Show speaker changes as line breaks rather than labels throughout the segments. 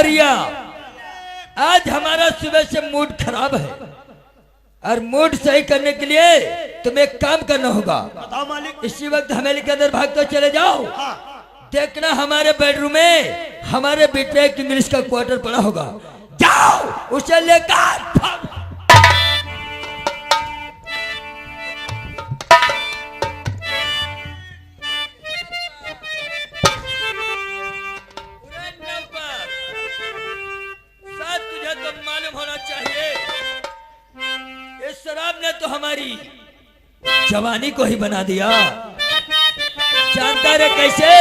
हरिया, आज हमारा सुबह से मूड खराब है और मूड सही करने के लिए तुम्हें एक काम करना होगा।
बताओ मालिक।
इसी वक्त हवेली के अंदर भाग तो चले जाओ।
हाँ।
देखना हमारे बेडरूम में हमारे बेटे एक इंग्लिश का क्वार्टर पड़ा होगा, जाओ उसे लेकर भागो। तुझे तो मालूम होना चाहिए इस शराब ने तो हमारी जवानी को ही बना दिया। जानता रे कैसे?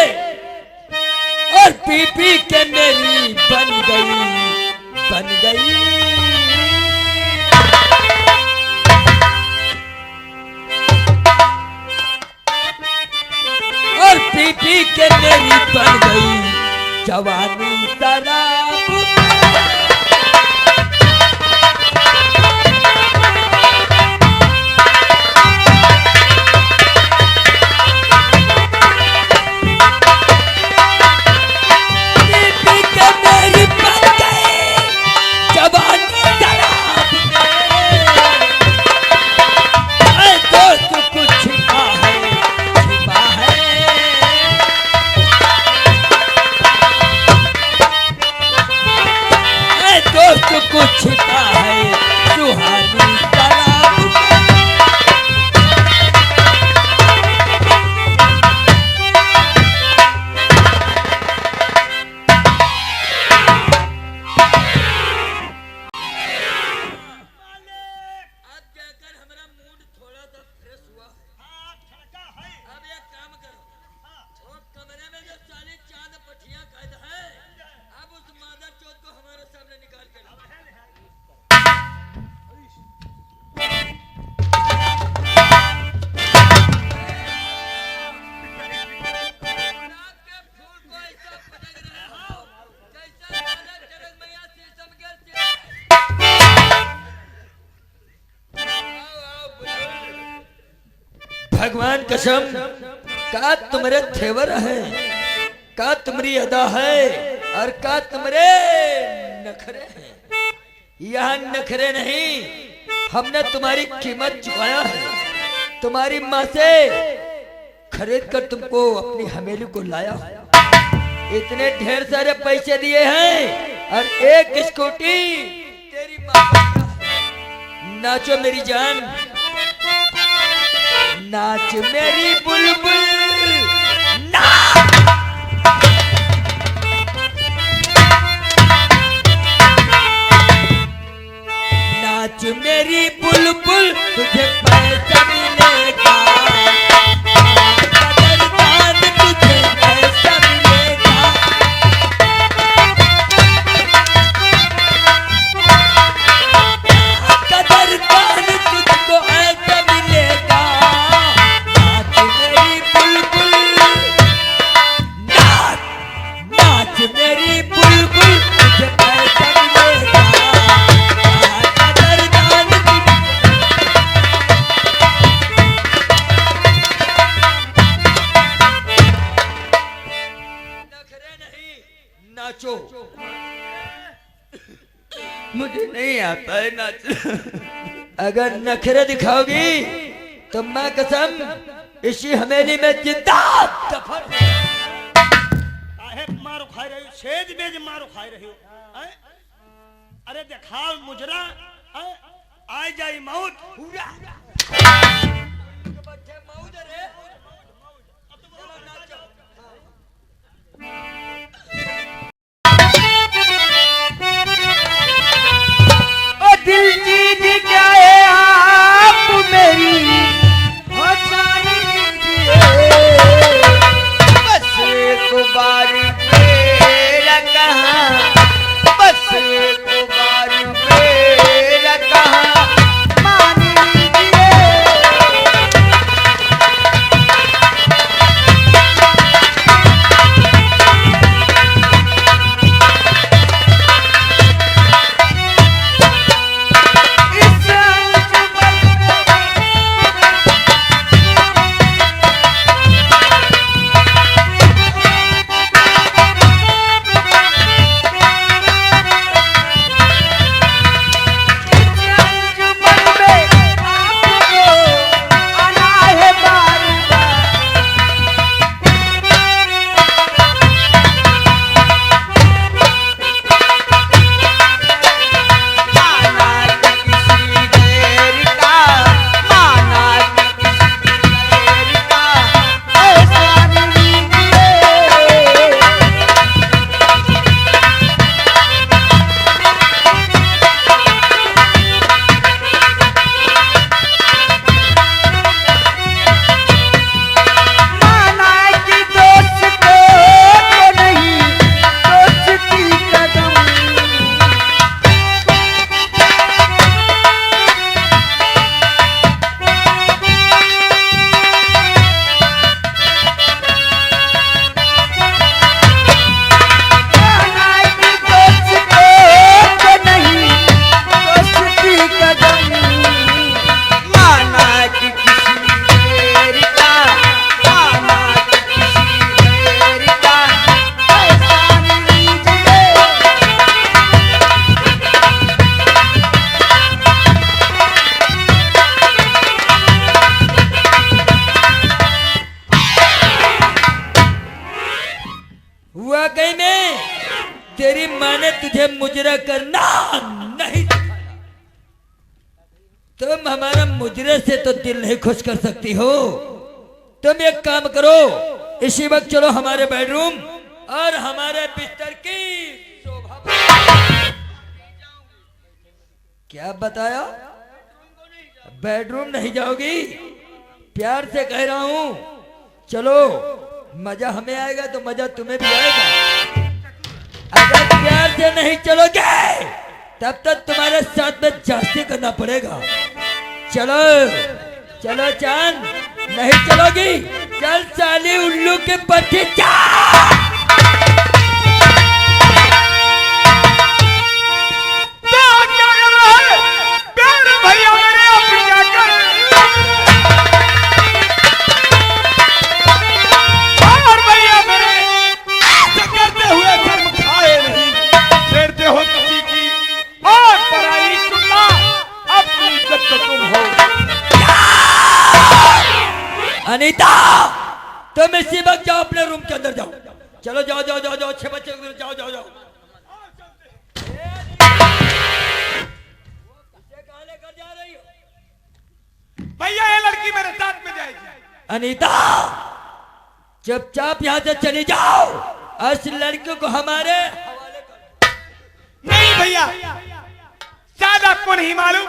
और पी पी के मेरी बन गई और पी पी के मेरी बन गई जवानी शराब। कुछ छिपा है सुहानी शराब में। अब जाकर हमारा मूड थोड़ा सा फ्रेश हुआ है। अब एक काम करो, वो कमरे में जो साली चांद पठिया कैद है, अब उस मादर चौथ को हमारे सामने निकाल कर लाओ। भगवान कसम, का तुम्हारे थेवर है, का तुम्हारी अदा है और का तुम्हारे नखरे हैं। यहाँ नखरे नहीं, हमने तुम्हारी कीमत चुकाया है। तुम्हारी माँ से खरीद कर तुमको अपनी हवेली को लाया। इतने ढेर सारे पैसे दिए हैं और एक स्कूटी तेरी माँ को। नाचो मेरी जान, नाच मेरी बुलबुल नाच। नाच मेरी बुलबुल, तुझे पैसा मिलेगा। कदरदान तुझे पैसा मिलेगा। कदरदान तुझको ऐसा मिलेगा। नाच मेरी बुलबुल नाच, नाच मेरी बुलबुल, तुझे पैसा मिलेगा। नाचो। मुझे नहीं आता है नाच। अगर नखरे दिखाओगी तो मैं कसम इसी हवेली में जिंदा दफन।
मारो खाई रही हो, सेज बेज मारो खाई रही हो। अरे देखा मुजरा आ जाई मौत।
दिल जीत जाए आप मेरी बस एक बार मेरा कहाँ, बस एक बार मेरा कहाँ मान लीजिए। मैंने तुझे मुजरा करना नहीं सिखाया। तुम हमारा मुजरे से तो दिल नहीं खुश कर सकती हो। तुम एक काम करो, इसी वक्त चलो हमारे बेडरूम और हमारे बिस्तर की शोभा। क्या बताया? बेडरूम नहीं जाओगी? प्यार से कह रहा हूं, चलो। मजा हमें आएगा तो मजा तुम्हें भी आएगा। अगर प्यार से नहीं चलोगे तब तक तुम्हारे साथ में जास्ती करना पड़ेगा। चलो चलो चांद, नहीं चलोगी? चल साली उल्लू के पट्टी अनीता, तुम इसी वक्त जाओ, अपने रूम के अंदर जाओ। चलो जाओ जाओ जाओ जाओ, 6 बच्चे जाओ जाओ जाओ। कहां लेकर जा रही हो?
भैया ये लड़की मेरे साथ में जाएगी।
अनीता, चुपचाप यहाँ से चली जाओ। इस लड़की को हमारे हवाले कर।
नहीं भैया, शायद आपको नहीं मालूम,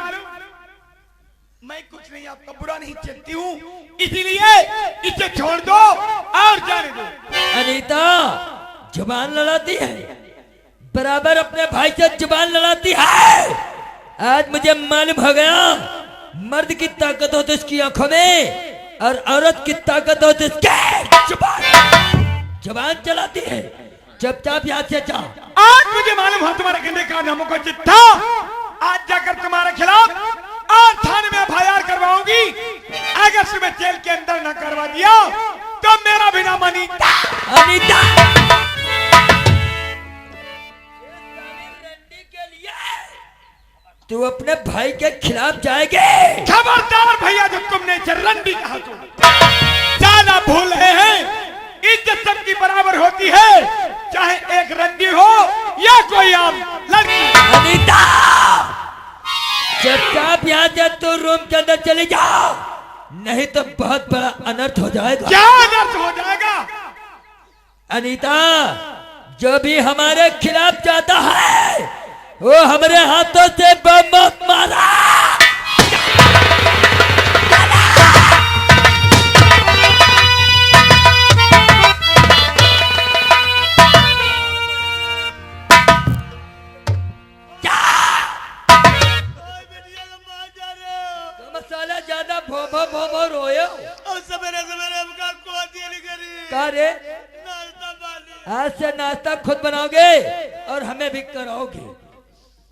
मैं कुछ नहीं, आपका बुरा नहीं चाहती हूँ, इसीलिए इसे छोड़ दो और जाने दो।
अनीता, जुबान लड़ाती है, बराबर अपने भाई से जुबान लड़ाती है। आज मुझे मालूम हो गया, मर्द की ताकत होती इसकी आंखों में और औरत की ताकत होती इसके जुबान चलाती है। चुपचाप यहाँ से जाओ।
आज मुझे मालूम है तुम्हारे गंदे कारनामों का चिट्ठा आज जाकर तुम्हारे खिलाफ और थाने में एफआईआर करवाऊंगी। अगर तुम्हें जेल के अंदर न करवा दिया तो मेरा भी नाम अनीता।
अनीता, तू अपने भाई के खिलाफ जाएगे?
खबरदार भैया, जो तुमने रंडी कहा तो ज्यादा भूल रहे हैं। इज्जत सबकी बराबर होती है, चाहे एक रंडी हो या कोई आम लड़की।
अनीता, चुपचाप यहाँ से तू रूम के अंदर चली जाओ, नहीं तो बहुत बड़ा अनर्थ हो जाएगा।
क्या अनर्थ हो जाएगा?
अनीता, जो भी हमारे खिलाफ जाता है वो हमारे हाथों से बम मारा। मसाला ज्यादा भोभो भोभो रोयो
और सवेरे सवेरे हमका को दिल करी।
का रे?
नाश्ता पानी।
आज से नाश्ता खुद बनाओगे और हमें भी कराओगे।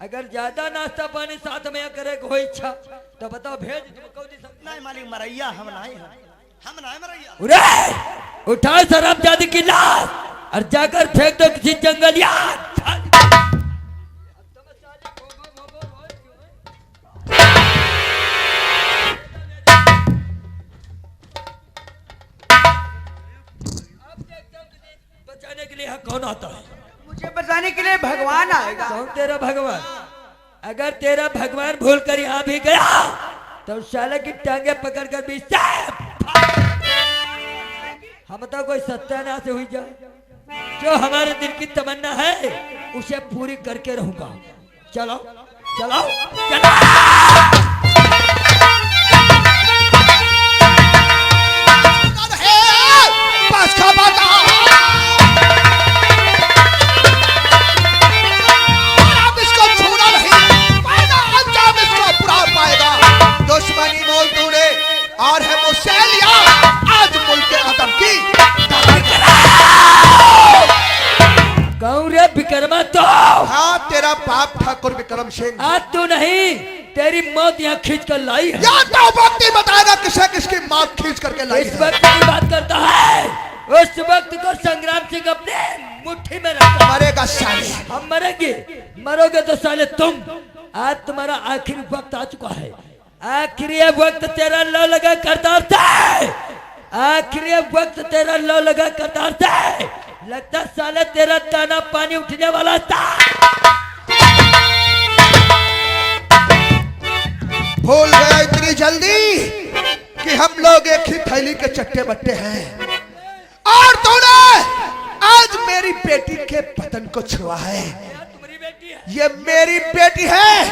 अगर ज्यादा नाश्ता पानी साथ में करे कोई इच्छा तो बताओ, भेज तुमको।
नहीं मालिक, मरैया हम नहीं मरैया।
उरे, उठाओ शराबजादी की लाश और जाकर फेंक दो किसी जंगल या। बचाने के लिए यहाँ कौन आता है?
मुझे बचाने के लिए भगवान आएगा।
कौन तेरा भगवान? अगर तेरा भगवान भूल कर यहाँ भी गया तो साले की टांगे पकड़कर भी हम तो कोई सत्यानाश हुई जाए। जो हमारे दिल की तमन्ना है उसे पूरी करके रहूंगा। चलो चलो चलो।
दुश्मनी मोल तूने और है मुझसे लिया, आज मुल्क आदम की
कौन रे विक्रमा? तो
हाँ, तेरा बाप ठाकुर विक्रम सिंह।
आज तू नहीं, तेरी मौत यहाँ खींच कर लाई है।
या तो वक्त ही बताएगा किसे किसकी मौत खींच करके लाई
इस
है।
वक्त की बात करता है, उस वक्त को संग्राम सिंह अपने मुट्ठी में रखा।
मरेगा साले।
हम मरेंगे, मरोगे तो साले तुम। आज तुम्हारा आखिरी वक्त आ चुका है। आखिरी वक्त तेरा लो लगा करतार से, आखिरी वक्त तेरा लो लगा करतार से। लगता साले तेरा दाना पानी उठने वाला था।
भूल गया इतनी जल्दी कि हम लोग एक ही थैली के चट्टे बट्टे हैं। और तूने आज मेरी बेटी के बदन को छुआ है।
तुम्हारी बेटी है।
ये मेरी बेटी है।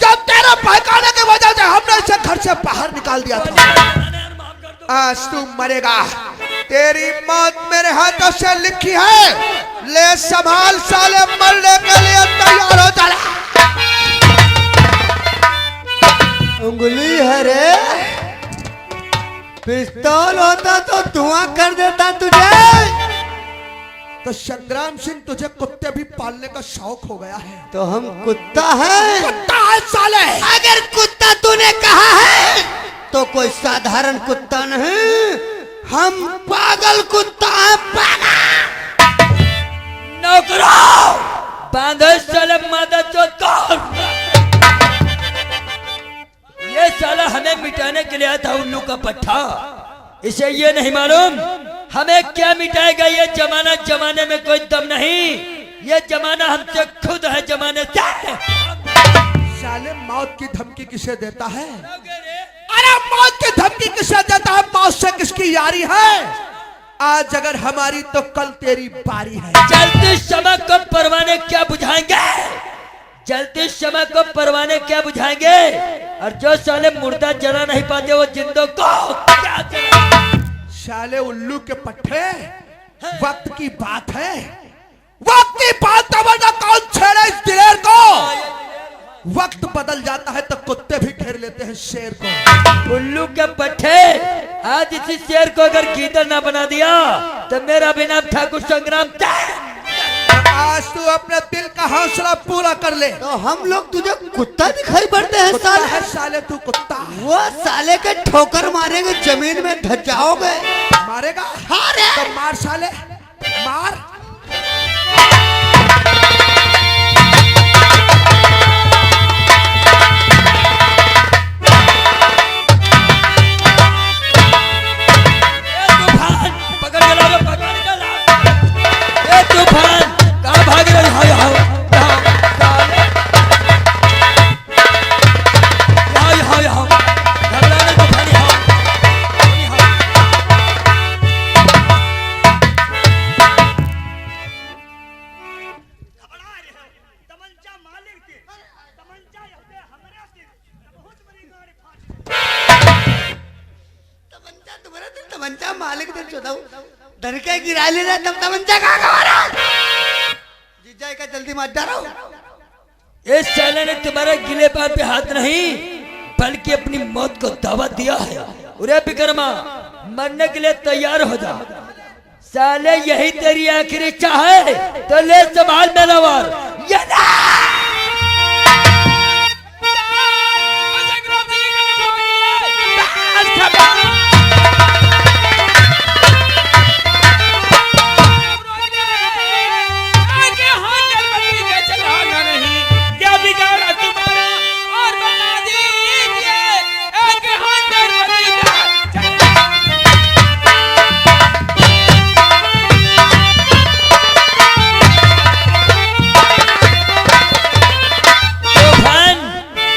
जब तेरे बहकाने की वजह से हमने इसे घर से बाहर निकाल दिया था। आज तू मरेगा। तेरी मौत मेरे हाथों से लिखी है। ले संभाल साले, मरने के लिए तैयार हो जा।
उंगली है रे, पिस्तौल होता तो धुआं कर देता तुझे।
तो संग्राम सिंह, तुझे कुत्ते भी पालने का शौक हो गया है।
तो हम कुत्ता हैं।
कुत्ता है साले।
अगर कुत्ता तूने कहा है तो कोई साधारण कुत्ता नहीं, हम पागल कुत्ता हैं। पागल
नौकरों, बांधो साले मादा चोद को। ये साला हमें मिटाने के लिए आया था, उल्लू का पट्टा। इसे ये नहीं मालूम हमें क्या मिटाएगा ये जमाना। जमाने में कोई दम नहीं। ये जमाना हमसे खुद है, जमाने से।
साले मौत की धमकी किसे देता है? अरे मौत की धमकी किसे देता है? मौत से किसकी यारी है? आज अगर हमारी तो कल तेरी बारी है।
जलते समय को परवाने क्या बुझाएंगे? जलते समय को परवाने क्या बुझाएंगे? और जो साले मुर्दा जला नहीं पाते वो जिंदों को क्या जला?
साले उल्लू के पट्टे, वक्त की बात है। वक्त की बात तो वरना कौन छेड़े इस दिलेर को? वक्त बदल जाता है तो कुत्ते भी घेर लेते हैं शेर को।
उल्लू के पट्टे, आज इसी शेर को अगर गीदड़ ना बना दिया तो मेरा भी नाम ठाकुर संग्राम था।
आज तू अपने दिल का हौसला पूरा कर ले।
तो हम लोग तुझे कुत्ता दिखाई पड़ते हैं
कुत्ता
साले।
है साले, तू कुत्ता।
वो साले के ठोकर मारेंगे, जमीन में धस जाओगे।
मारेगा?
हाँ रे।
तो मार साले, मार।
तूफान पकड़ के लाओ, पकड़ के लाओ। ए तूफान कहाँ भाग रहे हो? यहाँ घबरा नहीं तूफान, यहाँ।
घबरा रहे हो। तमंचा मालिक के, तमंचा यहूदे हमरे के। बहुत बड़ी गाड़ी फाड़।
तमंचा तुम्हारा तो तमंचा मालिक दे चोदाऊ। डर के गिरा ले रहा, तब तमंचा कहाँ का मारा? जीजा का जल्दी मत डरो।
इस साले ने तुम्हारे गिले पार पे हाथ नहीं बल्कि अपनी मौत को दावा दिया है। उरे विक्रमा, मरने के लिए तैयार हो जा। साले यही तेरी आखिरी इच्छा है तो ले संभाल मेरा वार। ये ना!
क्या बिगाड़ा तुम्हारा और बता दीजिए एक हाथ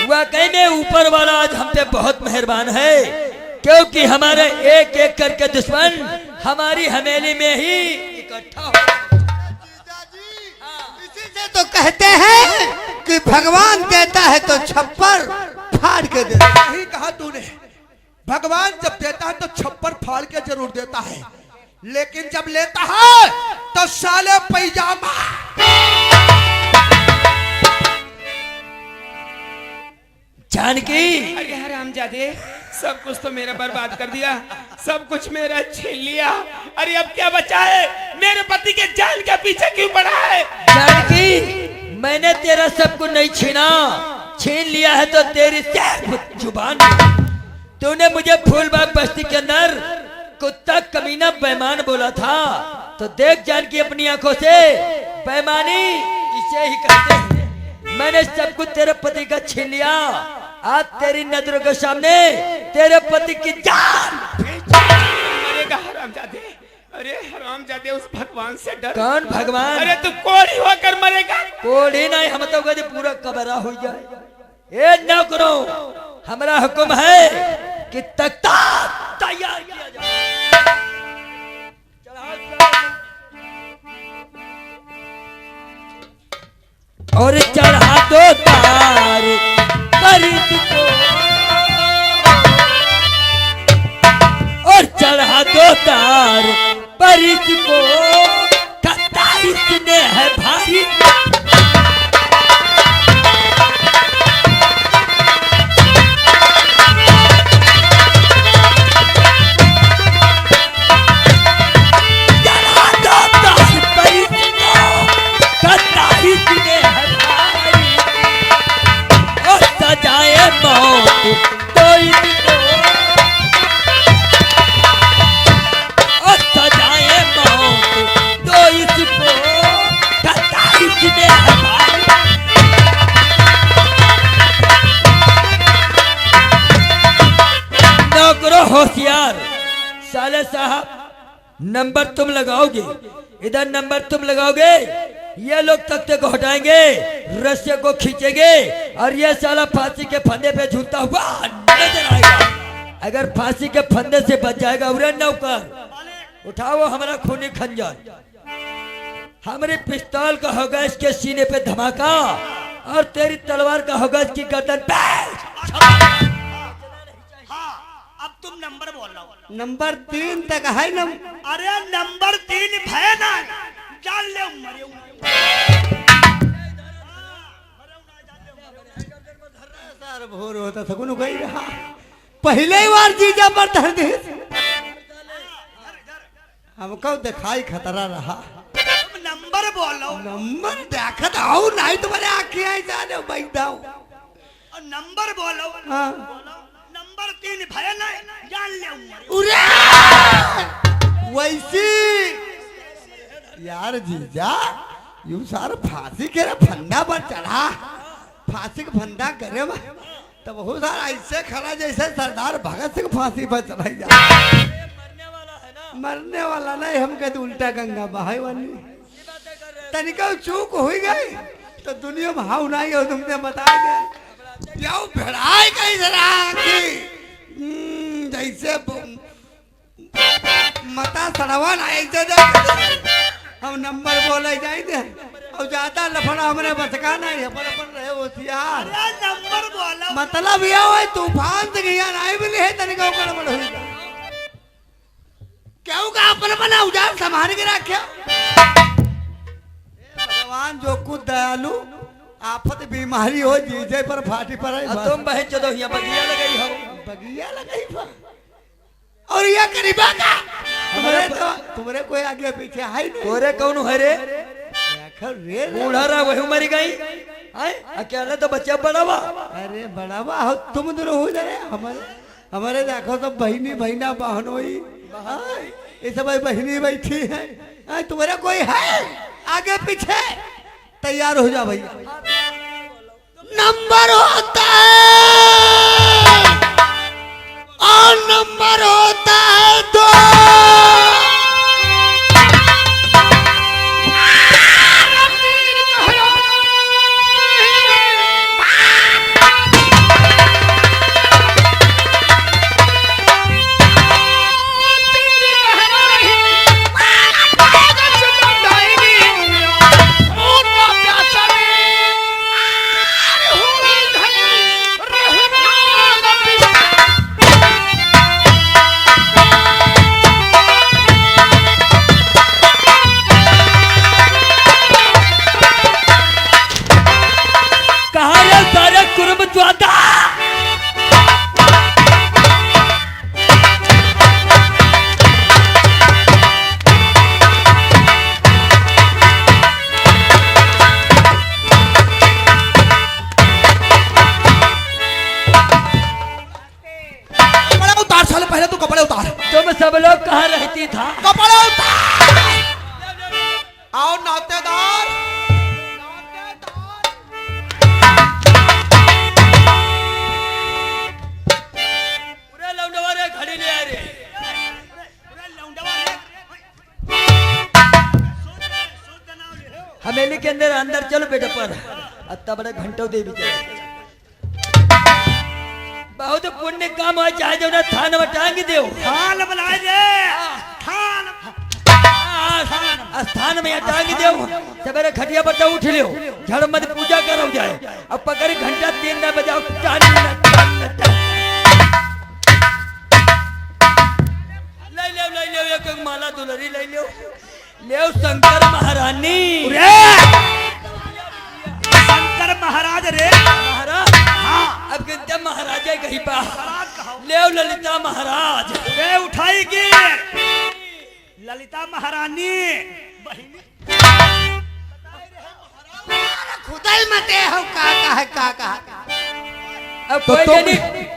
वाकई में ऊपर वाला आज हम पे बहुत मेहरबान है, क्योंकि हमारे एक एक करके दुश्मन हमारी हवेली में ही इकट्ठा हो।
इसी से तो कहते हैं कि भगवान देता है तो छप्पर फाड़ के देता है।
यही कहा तूने। भगवान जब देता है तो छप्पर फाड़ के जरूर देता है, लेकिन जब लेता है तो साले पैजामा।
जानकी,
अरे हरामजादे, सब कुछ तो मेरा बर्बाद कर दिया, सब कुछ मेरा छीन लिया। अरे अब क्या बचा है? मेरे पति के जान के पीछे क्यों पड़ा है?
जानकी, मैंने तेरा सब कुछ नहीं छीना, छीन लिया है तो तेरी सिर्फ जुबान। तूने मुझे फूलबाग बस्ती के अंदर कुत्ता कमीना बेईमान बोला था, तो देख जानकी अपनी आंखों से, बेईमानी इसे ही कहते हैं। मैंने सब कुछ तेरे पति का छीन लिया, आज तेरी नजरों के सामने तेरे पति की जान।
मरेगा हरामजादे, अरे हरामजादे। दे उस भगवान से डर।
कौन भगवान?
अरे तू कोड़ी होकर मरेगा।
कोड़ी नहीं, हम तो कहते पूरा कबरा हो जाए। ए नौकरों, हमारा हुक्म है कि तख्ता तैयार किया जाए। और चढ़ा दो तार परित को, और चढ़ा दो तार परित को, तख्ता इसने है भारी। होशियार साले साहब, नंबर तुम लगाओगे, इधर नंबर तुम लगाओगे, ये लोग तख्ते को हटाएंगे, रस्से को खींचेंगे और ये साला फांसी के फंदे पे झूलता हुआ नजर आएगा। अगर फांसी के फंदे से बच जाएगा उरे नौकर, उठाओ हमारा खूनी खंजर। हमारे पिस्तौल का होगा इसके सीने पे धमाका और तेरी तलवार का होगा इसकी गर्दन पे।
अब तुम नंबर बोल रहा हो।
नंबर 3 तक है ना।
अरे नंबर 3 भय ना जान ले मरे
सर भोर होता था कोनो गई रहा। पहले ही बार जीजा पर धर दे, हमको दिखाई खतरा रहा।
तुम नंबर बोल रहा हो।
नंबर देखत आओ नहीं तुम्हारे आंखें आई जाने बैठ जाओ।
और नंबर बोलो।
हाँ।
नंबर 3 भय ना जान ले मरे।
उरे वैसी यार जीजा यू सार फांसी के फंदा पर चढ़ा, फांसी का फंदा करे तो बहुत सारा ऐसे खड़ा जैसे सरदार भगत सिंह फांसी पर चढ़ाई जा। मरने वाला नहीं, हम कहते उल्टा गंगा बहाई वाली। तनिका चूक हो गई तो दुनिया में हाउ नहीं हो, तुमने बता दे याओ भिड़ाई कहीं जरा की जैसे मता सड़वा ना ऐसे हम नंबर बोले जाए थे और ज्यादा लफड़ा हमने बसका नहीं, अपन अपन रहे होशियार।
नंबर बोलो।
मतलब ये हो तूफान से गया नहीं मिली है तनिका गड़बड़ हुई क्यों का अपन बना उजाड़ संभाल के रखे। भगवान जो कुछ दयालु आफत बीमारी हो जीजे पर फाटी पर
तुम बहन चलो यहाँ बगिया लगाई हो,
बगिया लगाई और ये करीबा का तुम्हारे कोई आगे पीछे है नहीं।
कोरे कौन है रे?
रे
बूढ़ा रहा वही मरी गई, अकेला तो बच्चा बड़ावा।
अरे बड़ावा हो तुम दोनों हो जाए हमारे देखो सब बहनी बहना बहनोई ये सब बहनी बैठी है। तुम्हारा कोई है आगे पीछे? तैयार हो जा भैया। नंबर होता है और नंबर होता है 2।
तुम सब लोग कहाँ रहती था?
कपड़े उतार आओ नातेदार।
पूरे लौंडवा रे घड़ी ले आ रे।
पूरा लौंडवा रे।
हवेली के अंदर अंदर चलो बेटा पर अत्ता बड़ा घंटों देवी चले बहुत पुण्य काम हो चाहे जो ना थान वटांग देव
थान बनाए दे थान
स्थान में टांग देव सवेरे खटिया बटा उठ लियो झड़ मत पूजा करो जाए अब पकड़ घंटा 3 ना बजाओ ले ले एक माला दुलरी ले लियो ले शंकर महारानी
रे शंकर महाराज रे
महाराज हाँ अब कहते महाराजा कहीं पा ले ललिता महाराज
रे उठाई की ललिता महारानी बहिनी
खुदाई मते हो का
अब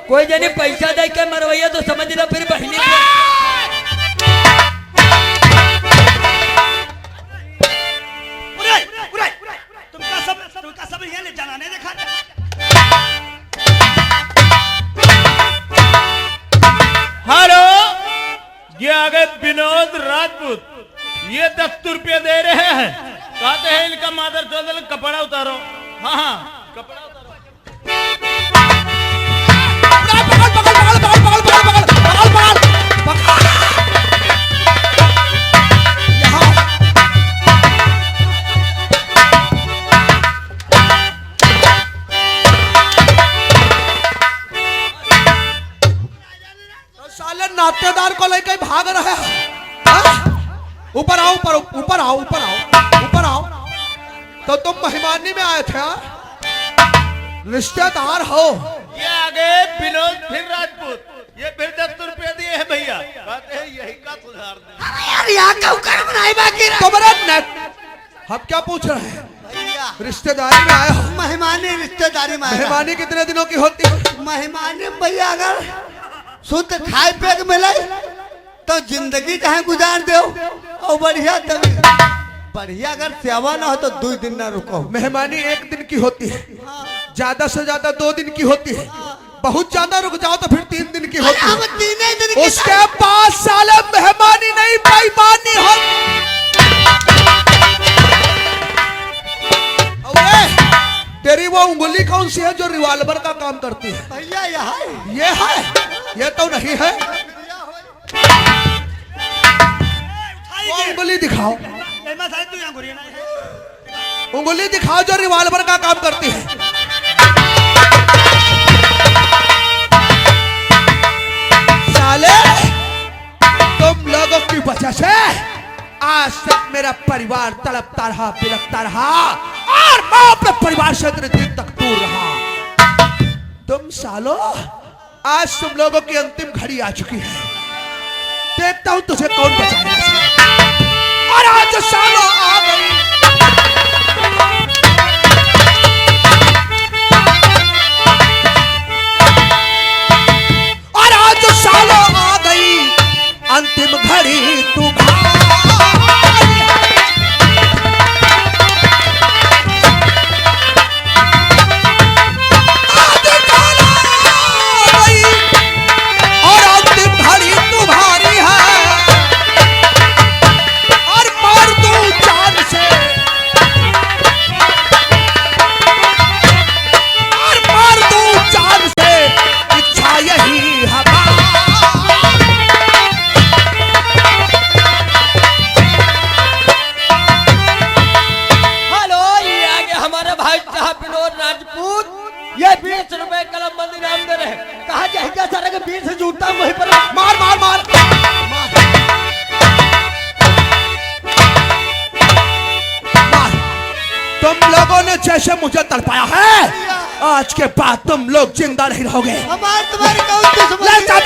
कोई जनी पैसा दे के मरवैया तो समझ लो फिर बहिनी
तुमका सब यहाँ ले जाना नहीं देखा
हेलो ये आ गए विनोद राजपूत ये 10 रुपये दे रहे हैं कहते हैं इनका मादर चौधरी कपड़ा उतारो हाँ हाँ कपड़ा उतारो
साले नाट्यदार को लेकर भाग रहे हैं ऊपर आओ ऊपर आओ तो तुम मेहमानी में आए थे हाँ? रिश्तेदार हो
ये आ गए विनोद फिर राजपूत ये फिर 10 रुपये दिए हैं भैया कहते हैं यही का सुधार दे
यार यहाँ का कर बनाई बाकी
तुम्हारा नेट हम क्या पूछ रहे हैं
भैया
रिश्तेदारी में आए हो
मेहमानी रिश्तेदारी में
मेहमानी कितने दिनों की होती है
मेहमानी भैया अगर शुद्ध खाए पे के मिले तो जिंदगी चाहे गुजार दो और बढ़िया अगर सेवा ना हो तो 2 दिन ना रुको
मेहमानी 1 दिन की होती है ज्यादा से ज्यादा 2 दिन की होती है बहुत ज्यादा रुक जाओ तो फिर 3 दिन की होती
हम
है
3 दिन की
उसके बाद साले मेहमानी नहीं बेईमानी हो तेरी वो उंगली कौन सी है जो रिवॉल्वर का काम करती है
भैया यहाँ
ये तो नहीं है वो उंगली दिखाओ उंगली दिखाओ जो रिवॉल्वर का काम करती है साले तुम लोगों की वजह से आज तक मेरा परिवार तड़पता रहा बिलखता रहा और मैं अपने परिवार से इतने दिन तक दूर रहा तुम सालो आज तुम लोगों की अंतिम घड़ी आ चुकी है देखता हूं तुझे कौन बचाएगा और आज सालो आ गई और आज सालो आ गई अंतिम घड़ी तुम्हारी
ये 20 रुपए कलम बंद इनाम दे रहे कहा जाएगा सारा के 20 से जुटता वहीं पर
मार मार मार तुम लोगों ने जैसे मुझे तड़पाया है आज के बाद तुम लोग जिंदा नहीं रहोगे
हमारे तुम्हारे कौन दुश्मन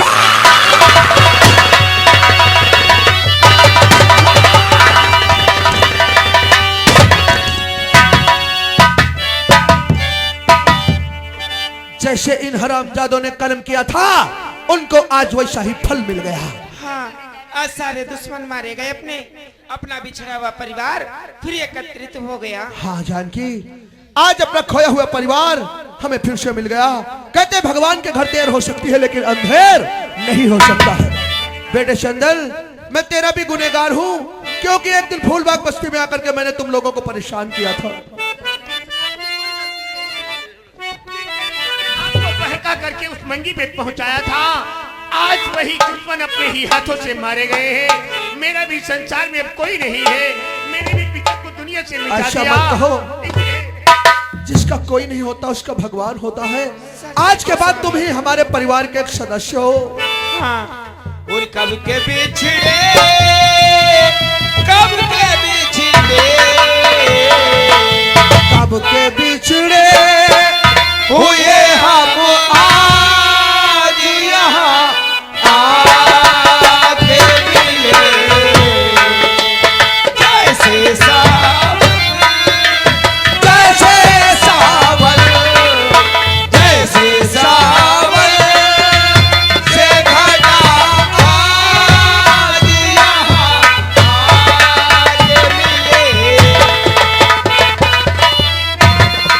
जैसे इन हरामजादों ने कर्म किया था उनको आज वैसा ही फल मिल गया
हाँ, आज सारे दुश्मन मारे गए अपना बिछड़ा हुआ परिवार फिर एकत्रित हो गया
हाँ जानकी आज अपना खोया हुआ परिवार हमें फिर से मिल गया कहते भगवान के घर देर हो सकती है लेकिन अंधेर नहीं हो सकता है बेटे चंदन मैं तेरा भी गुनहगार हूँ, क्योंकि एक दिन फूलबाग बस्ती में आकर के मैंने तुम लोगों को परेशान किया था।
आपको बहका करके उस मंगी पे पहुंचाया था। आज वही दुश्मन अपने ही हाथों से मारे गए हैं। मेरा भी संसार में अब कोई नहीं है। मेरे भी पिता को दुनिया से मिटा
ऐसा
दिया।
मत कहो, जिसका कोई नहीं होता उसका भगवान होता है। आज के बाद तुम ही हमारे परिवार के एक सदस्य हो।
हाँ, और कब के बिछड़े